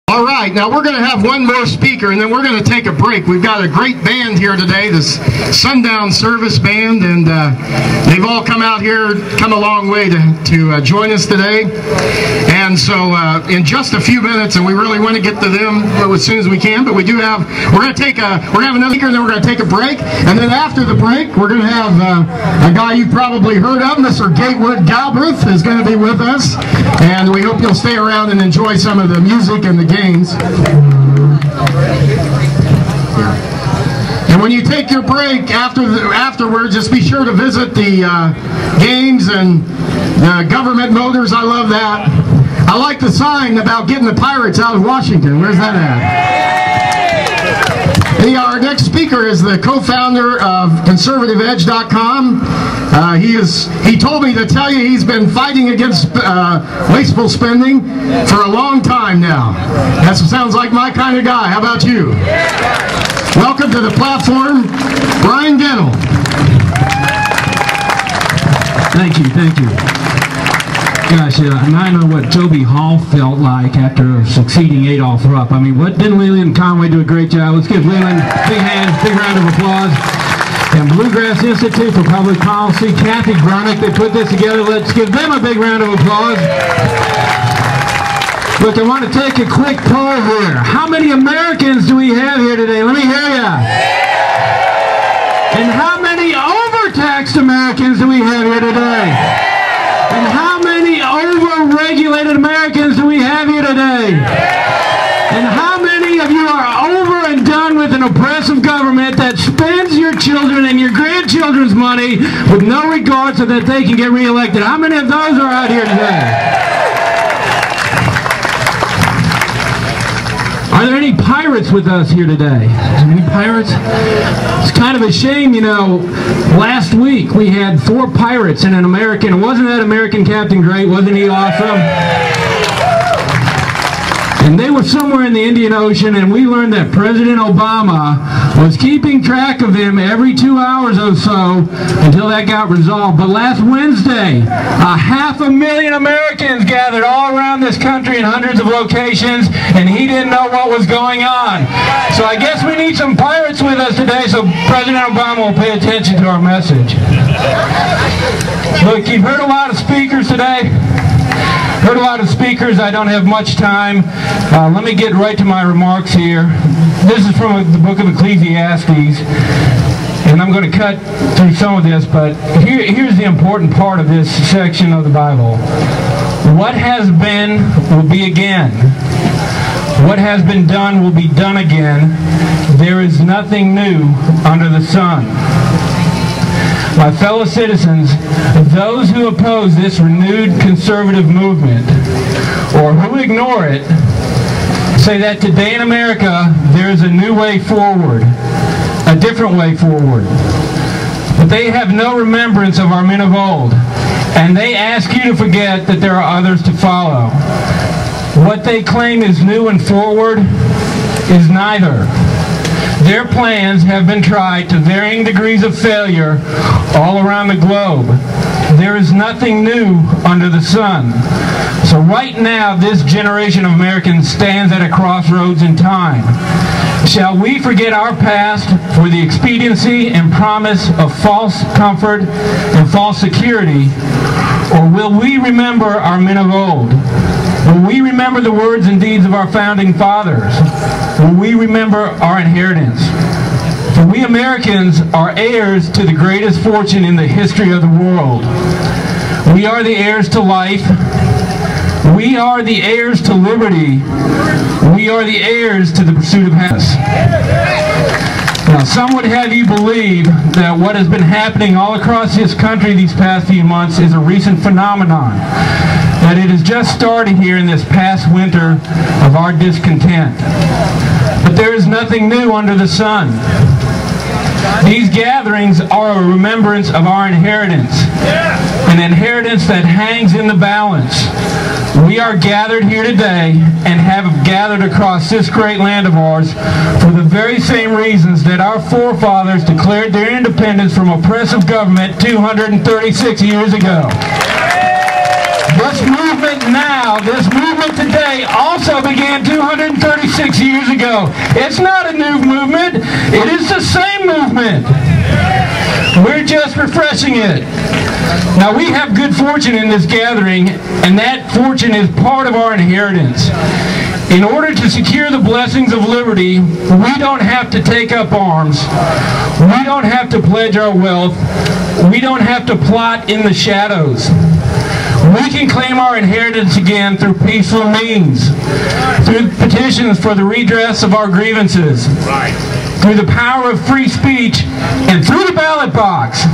All right, now we're going to have one more speaker, and then we're going to take a break. We've got a great band here today, this Sundown Service Band, and they've all come out here, come a long way to join us today. And so in just a few minutes, and we really want to get to them as soon as we can, but we do have, we're going to have another speaker, and then we're going to take a break. And then after the break, we're going to have a guy you've probably heard of, Mr. Gatewood Galbraith is going to be with us. And we hope you'll stay around and enjoy some of the music and the games. And when you take your break afterwards, just be sure to visit the games and the government motors. I love that. I like the sign about getting the pirates out of Washington. Where's that at? Our next speaker is the co-founder of ConservativeEdge.com. He told me to tell you he's been fighting against wasteful spending for a long time now. That sounds like my kind of guy. How about you? Welcome to the platform, Brian Dennell. Thank you. Gosh, and I know what Toby Hall felt like after succeeding Adolph Rupp. I mean, didn't Leland Conway do a great job? Let's give Leland big round of applause. And Bluegrass Institute for Public Policy, Kathy Grunick, they put this together. Let's give them a big round of applause. Look, I want to take a quick poll here. How many Americans do we have here today? Let me hear ya. And how many overtaxed Americans do we have here today? And how many over-regulated Americans do we have here today? And how many of you are over and done with an oppressive government that spends your children and your grandchildren's money with no regard so that they can get reelected? How many of those are out here today? Are there any pirates with us here today? Any pirates? It's kind of a shame, you know, last week we had 4 pirates and an American. Wasn't that American Captain Great? Wasn't he awesome? And they were somewhere in the Indian Ocean, and we learned that President Obama was keeping track of them every 2 hours or so until that got resolved. But last Wednesday, 500,000 Americans gathered all around this country in hundreds of locations, and he didn't know what was going on. So I guess we need some pirates with us today so President Obama will pay attention to our message. Look, you've heard a lot of speakers today. I don't have much time. Let me get right to my remarks here. This is from the book of Ecclesiastes, and I'm going to cut through some of this, but here's the important part of this section of the Bible. What has been will be again. What has been done will be done again. There is nothing new under the sun. My fellow citizens, those who oppose this renewed conservative movement, or who ignore it, say that today in America there is a new way forward, a different way forward. But they have no remembrance of our men of old, and they ask you to forget that there are others to follow. What they claim is new and forward is neither. Their plans have been tried to varying degrees of failure all around the globe. There is nothing new under the sun. So right now, this generation of Americans stands at a crossroads in time. Shall we forget our past for the expediency and promise of false comfort and false security, or will we remember our men of old? Will we remember the words and deeds of our founding fathers? Will we remember our inheritance? For we Americans are heirs to the greatest fortune in the history of the world. We are the heirs to life. We are the heirs to liberty. We are the heirs to the pursuit of happiness. Now, some would have you believe that what has been happening all across this country these past few months is a recent phenomenon, that it has just started here in this past winter of our discontent. But there is nothing new under the sun. These gatherings are a remembrance of our inheritance, an inheritance that hangs in the balance. We are gathered here today and have gathered across this great land of ours for the very same reasons that our forefathers declared their independence from oppressive government 236 years ago. This movement movement now, this movement today, also began 236 years ago. It's not a new movement. It is the same movement. We're just refreshing it. Now, we have good fortune in this gathering, and that fortune is part of our inheritance. In order to secure the blessings of liberty, we don't have to take up arms. We don't have to pledge our wealth. We don't have to plot in the shadows. We can claim our inheritance again through peaceful means, through petitions for the redress of our grievances, through the power of free speech, and through the ballot box.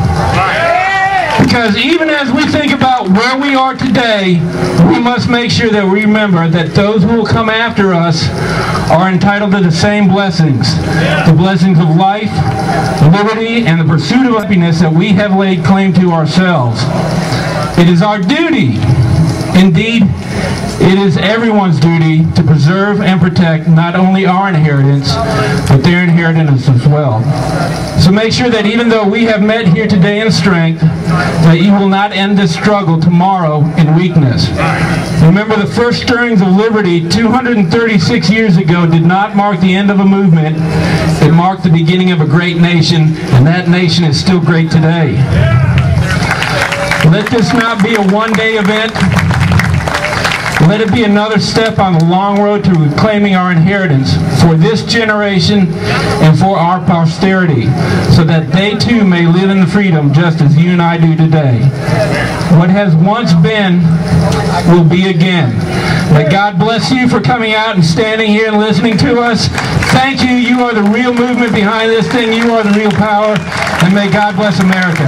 Because even as we think about where we are today, we must make sure that we remember that those who will come after us are entitled to the same blessings. The blessings of life, liberty, and the pursuit of happiness that we have laid claim to ourselves. It is our duty, indeed, it is everyone's duty to preserve and protect not only our inheritance, but their inheritance as well. So make sure that even though we have met here today in strength, that you will not end this struggle tomorrow in weakness. Remember, the first stirrings of liberty 236 years ago did not mark the end of a movement. It marked the beginning of a great nation, and that nation is still great today. Let this not be a one-day event. Let it be another step on the long road to reclaiming our inheritance for this generation and for our posterity, so that they too may live in the freedom just as you and I do today. What has once been will be again. May God bless you for coming out and standing here and listening to us. Thank you. You are the real movement behind this thing. You are the real power. And may God bless America.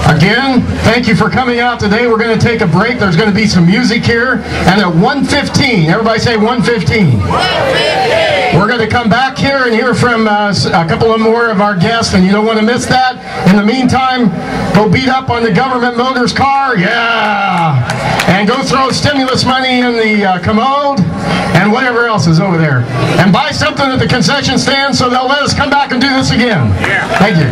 Again, thank you for coming out today. We're going to take a break. There's going to be some music here. And at 1:15, everybody say 1:15. 1:15. We're going to come back here and hear from a couple of more of our guests, and you don't want to miss that. In the meantime, go beat up on the government motors car. Yeah. And go throw stimulus money in the commode and whatever else is over there. And buy something at the concession stand so they'll let us come back and do this again. Yeah. Thank you.